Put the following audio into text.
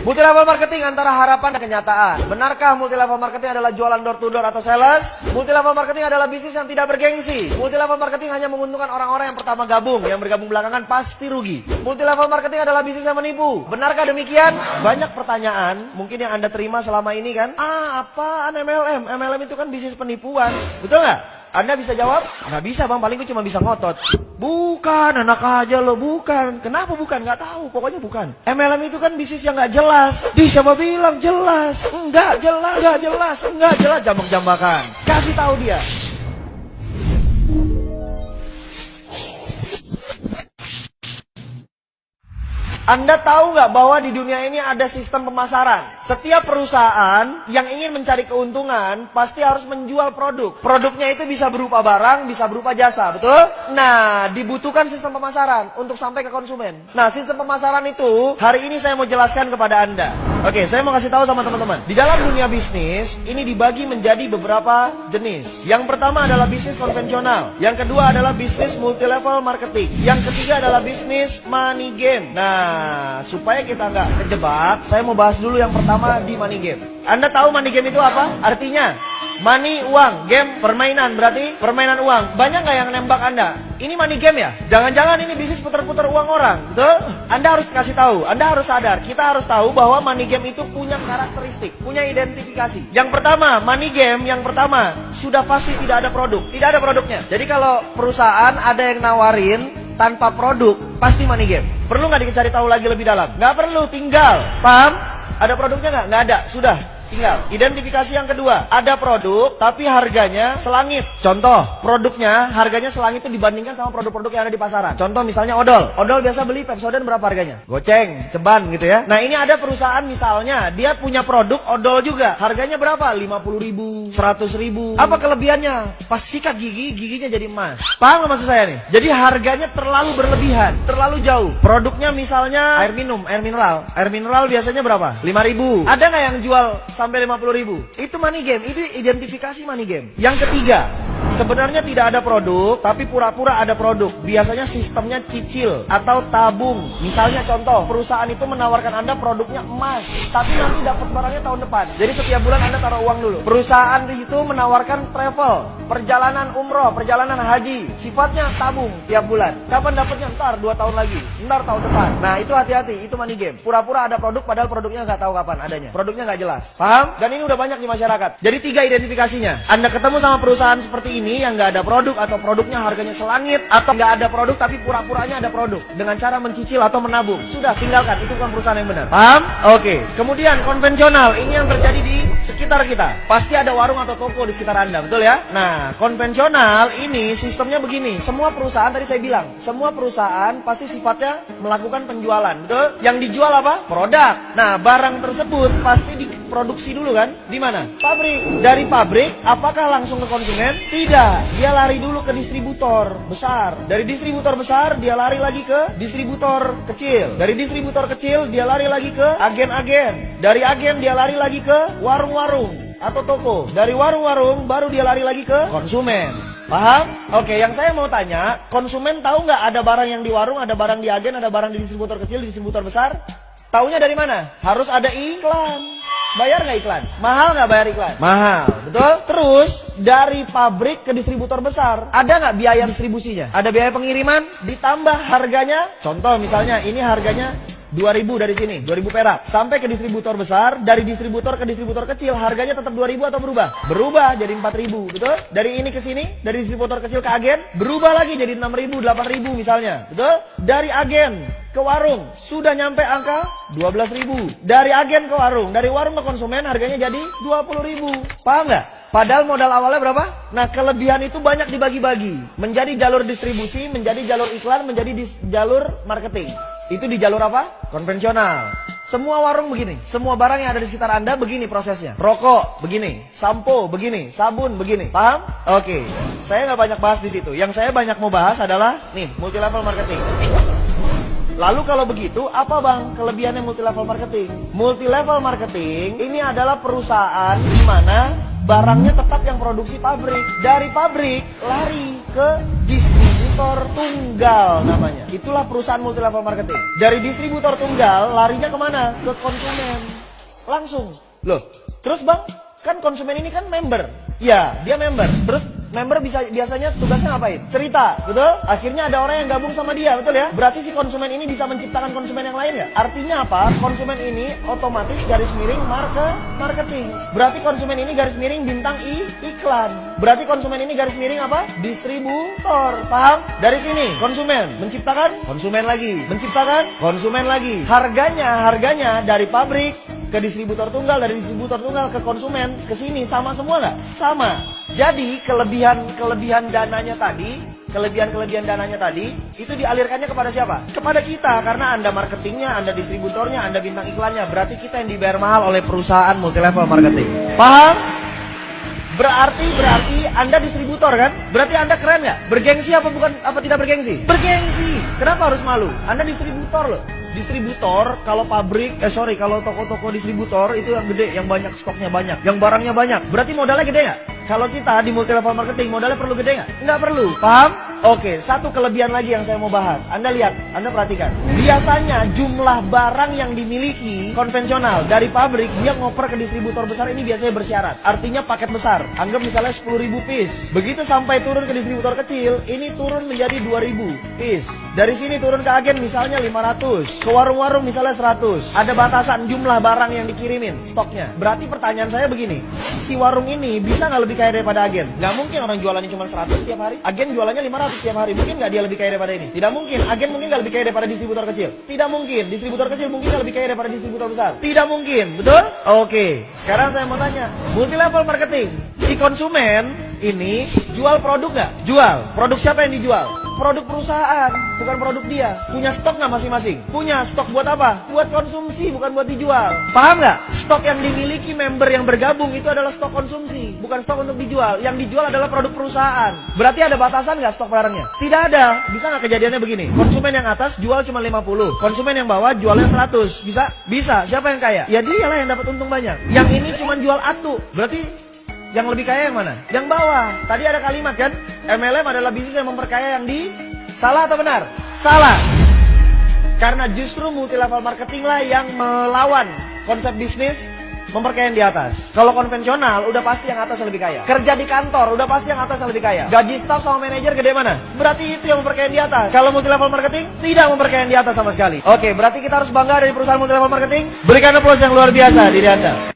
Multi level marketing antara harapan dan kenyataan. Benarkah multi level marketing adalah jualan door to door atau sales? Multi level marketing adalah bisnis yang tidak bergengsi. Multi level marketing hanya menguntungkan orang-orang yang pertama gabung, yang bergabung belakangan pasti rugi. Multi level marketing adalah bisnis yang menipu. Benarkah demikian? Banyak pertanyaan mungkin yang Anda terima selama ini kan? Apaan MLM? MLM itu kan bisnis penipuan. Betul nggak? Anda bisa jawab? Nggak bisa bang, paling gue cuma bisa ngotot. Bukan, anak aja lo, bukan. Kenapa bukan? Nggak tahu, pokoknya bukan. MLM itu kan bisnis yang nggak jelas. Siapa bilang jelas? Nggak jelas, jambak-jambakan. Kasih tahu dia. Anda tahu nggak bahwa di dunia ini ada sistem pemasaran? Setiap perusahaan yang ingin mencari keuntungan pasti harus menjual produk. Produknya itu bisa berupa barang, bisa berupa jasa, betul? Nah, dibutuhkan sistem pemasaran untuk sampai ke konsumen. Nah, sistem pemasaran itu hari ini saya mau jelaskan kepada Anda. Oke, saya mau kasih tahu sama teman-teman. Di dalam dunia bisnis, ini dibagi menjadi beberapa jenis. Yang pertama adalah bisnis konvensional. Yang kedua adalah bisnis multi level marketing. Yang ketiga adalah bisnis money game. Nah, supaya kita nggak kejebak, saya mau bahas dulu yang pertama di money game. Anda tahu money game itu apa? Artinya, money, uang, game, permainan, berarti permainan uang. Banyak nggak yang nembak Anda? Ini money game ya? Jangan-jangan ini bisnis putar-putar uang orang, betul? Anda harus kasih tahu, Anda harus sadar, kita harus tahu bahwa money game itu punya karakteristik, punya identifikasi. Yang pertama, money game, yang pertama, sudah pasti tidak ada produk, tidak ada produknya. Jadi kalau perusahaan ada yang nawarin tanpa produk, pasti money game. Perlu nggak dicari tahu lagi lebih dalam? Nggak perlu, tinggal. Paham? Ada produknya nggak? Nggak ada, sudah. Tinggal. Identifikasi yang kedua, ada produk tapi harganya selangit. Contoh, produknya harganya selangit itu dibandingkan sama produk-produk yang ada di pasaran. Contoh misalnya odol. Odol biasa beli Pepsodent berapa harganya? Goceng, ceban gitu ya. Nah, ini ada perusahaan misalnya, dia punya produk odol juga. Harganya berapa? 50.000, 100.000. Apa kelebihannya? Pas sikat gigi, giginya jadi emas. Paham nggak maksud saya nih? Jadi harganya terlalu berlebihan, terlalu jauh. Produknya misalnya air minum, air mineral. Air mineral biasanya berapa? 5.000. Ada nggak yang jual sampai 50.000? Itu money game, itu identifikasi money game. Yang ketiga, sebenarnya tidak ada produk, tapi pura-pura ada produk. Biasanya sistemnya cicil atau tabung. Misalnya contoh, perusahaan itu menawarkan Anda produknya emas, tapi nanti dapat barangnya tahun depan. Jadi setiap bulan Anda taruh uang dulu. Perusahaan itu menawarkan travel, perjalanan umroh, perjalanan haji. Sifatnya tabung tiap bulan. Kapan dapatnya? Ntar 2 tahun lagi, ntar tahun depan. Nah, itu hati-hati, itu money game. Pura-pura ada produk, padahal produknya nggak tahu kapan adanya. Produknya nggak jelas. Paham? Dan ini udah banyak di masyarakat. Jadi 3 identifikasinya. Anda ketemu sama perusahaan seperti ini yang nggak ada produk atau produknya harganya selangit, atau nggak ada produk tapi pura-puranya ada produk dengan cara mencicil atau menabung. Sudah, tinggalkan. Itu bukan perusahaan yang benar. Paham? Oke. Kemudian konvensional, ini yang terjadi di sekitar kita. Pasti ada warung atau toko di sekitar Anda, betul ya? Nah, konvensional ini sistemnya begini. Semua perusahaan, tadi saya bilang, semua perusahaan pasti sifatnya melakukan penjualan, betul? Yang dijual apa? Produk. Nah, barang tersebut pasti diproduksi dulu kan? Di mana? Pabrik. Dari pabrik, apakah langsung ke konsumen? Tidak. Dia lari dulu ke distributor besar. Dari distributor besar, dia lari lagi ke distributor kecil. Dari distributor kecil, dia lari lagi ke agen-agen. Dari agen, dia lari lagi ke warung-warung atau toko. Dari warung-warung, baru dia lari lagi ke konsumen. Paham? Oke, yang saya mau tanya, konsumen tahu nggak ada barang yang di warung, ada barang di agen, ada barang di distributor kecil, di distributor besar? Taunya dari mana? Harus ada iklan. Bayar nggak iklan? Mahal nggak bayar iklan? Mahal, betul? Terus, dari pabrik ke distributor besar, ada nggak biaya distribusinya? Ada biaya pengiriman? Ditambah harganya? Contoh misalnya, ini harganya 2.000 dari sini, 2.000 perak. Sampai ke distributor besar, dari distributor ke distributor kecil, harganya tetap 2.000 atau berubah? Berubah jadi 4.000, betul? Dari ini ke sini, dari distributor kecil ke agen, berubah lagi jadi 6.000, 8.000 misalnya, betul? Dari agen ke warung, sudah nyampe angka 12.000. Dari agen ke warung, dari warung ke konsumen, harganya jadi 20.000. Paham nggak? Padahal modal awalnya berapa? Nah, kelebihan itu banyak dibagi-bagi. Menjadi jalur distribusi, menjadi jalur iklan, menjadi jalur marketing. Itu di jalur apa? Konvensional. Semua warung begini, semua barang yang ada di sekitar Anda begini prosesnya. Rokok begini, sampo begini, sabun begini. Paham? Oke. Saya nggak banyak bahas di situ. Yang saya banyak mau bahas adalah nih, multi level marketing. Lalu kalau begitu, apa bang kelebihannya multi level marketing? Multi level marketing ini adalah perusahaan di mana barangnya tetap yang produksi pabrik. Dari pabrik lari ke distributor distributor tunggal namanya. Itulah perusahaan multi level marketing. Dari distributor tunggal larinya kemana? Ke konsumen. Langsung. Loh, terus bang, kan konsumen ini kan member. Ya, dia member. Terus member biasanya tugasnya ngapain? Cerita, betul? Akhirnya ada orang yang gabung sama dia, betul ya? Berarti si konsumen ini bisa menciptakan konsumen yang lain ya? Artinya apa? Konsumen ini otomatis garis miring marketing. Berarti konsumen ini garis miring bintang iklan. Berarti konsumen ini garis miring apa? Distributor. Paham? Dari sini konsumen menciptakan konsumen lagi, menciptakan konsumen lagi. Harganya dari pabrik ke distributor tunggal, dari distributor tunggal ke konsumen, ke sini sama semua nggak? Sama. Jadi kelebihan dananya tadi, kelebihan dananya tadi itu dialirkannya kepada siapa? Kepada kita, karena Anda marketingnya, Anda distributornya, Anda bintang iklannya. Berarti kita yang dibayar mahal oleh perusahaan multi level marketing. Paham? Berarti Anda distributor kan? Berarti Anda keren nggak? Bergengsi apa tidak bergengsi? Bergengsi. Kenapa harus malu? Anda distributor loh. Distributor, kalau kalau toko-toko distributor itu yang gede, yang banyak stoknya banyak, yang barangnya banyak. Berarti modalnya gede nggak? Kalau kita di multi level marketing modalnya perlu gede nggak? Nggak perlu. Paham? Oke, satu kelebihan lagi yang saya mau bahas. Anda lihat, Anda perhatikan. Biasanya jumlah barang yang dimiliki konvensional dari pabrik, dia ngoper ke distributor besar ini biasanya bersyarat. Artinya paket besar. Anggap misalnya 10.000 piece. Begitu sampai turun ke distributor kecil, ini turun menjadi 2.000 piece. Dari sini turun ke agen misalnya 500. Ke warung-warung misalnya 100. Ada batasan jumlah barang yang dikirimin, stoknya. Berarti pertanyaan saya begini, si warung ini bisa nggak lebih kaya daripada agen? Nggak mungkin, orang jualannya cuma 100 tiap hari. Agen jualannya 500 tiap hari. Mungkin nggak dia lebih kaya daripada ini? Tidak mungkin. Agen mungkin nggak lebih kaya daripada distributor kecil? Tidak mungkin. Distributor kecil mungkin nggak lebih kaya daripada distributor besar? Tidak mungkin. Betul? Oke. Sekarang saya mau tanya, multi level marketing, si konsumen ini jual produk nggak? Jual. Produk siapa yang dijual? Produk perusahaan, bukan produk dia. Punya stok nggak masing-masing? Punya. Stok buat apa? Buat konsumsi, bukan buat dijual. Paham nggak? Stok yang dimiliki member yang bergabung itu adalah stok konsumsi, bukan stok untuk dijual. Yang dijual adalah produk perusahaan. Berarti ada batasan nggak stok barangnya? Tidak ada. Bisa nggak kejadiannya begini? Konsumen yang atas jual cuma 50, konsumen yang bawah jualnya 100. Bisa? Bisa. Siapa yang kaya? Ya dialah yang dapat untung banyak. Yang ini cuma jual atu. Berarti yang lebih kaya yang mana? Yang bawah. Tadi ada kalimat kan, MLM adalah bisnis yang memperkaya yang di. Salah atau benar? Salah. Karena justru multi level marketing lah yang melawan konsep bisnis memperkaya yang di atas. Kalau konvensional udah pasti yang atas lebih kaya. Kerja di kantor udah pasti yang atas lebih kaya. Gaji staff sama manajer gede mana? Berarti itu yang memperkaya yang di atas. Kalau multi level marketing tidak memperkaya yang di atas sama sekali. Oke, berarti kita harus bangga dari perusahaan multi level marketing. Berikan aplaus yang luar biasa diri Anda.